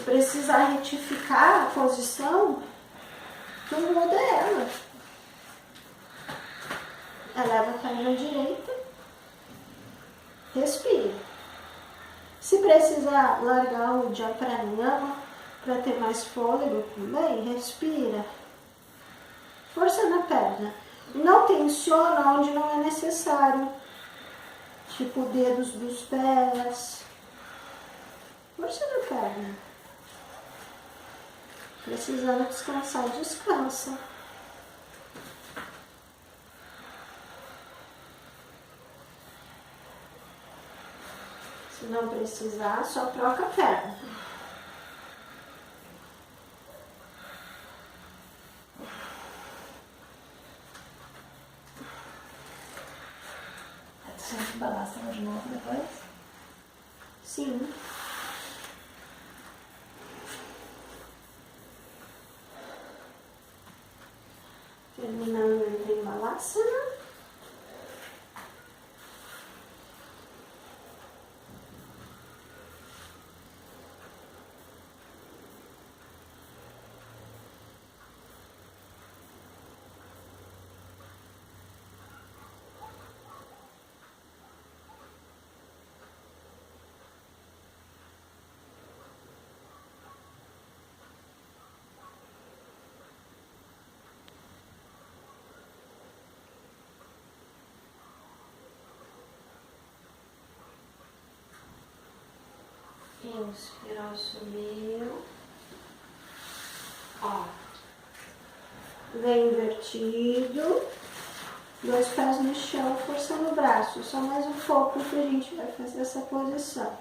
precisar retificar a posição, tu muda ela. Eleva a perna direita, respira. Se precisar largar o diafragma para ter mais fôlego também, respira. Força na perna. Não tensiona onde não é necessário. Tipo dedos dos pés. Força na perna. Precisando descansar, descansa. Se não precisar, só troca a perna. Você sente balançando de novo depois? Sim. Terminando em Trimalasana. Inspirou, subiu. Ó. Vem invertido. 2 pés no chão, força no braço. Só mais um pouco que a gente vai fazer essa posição.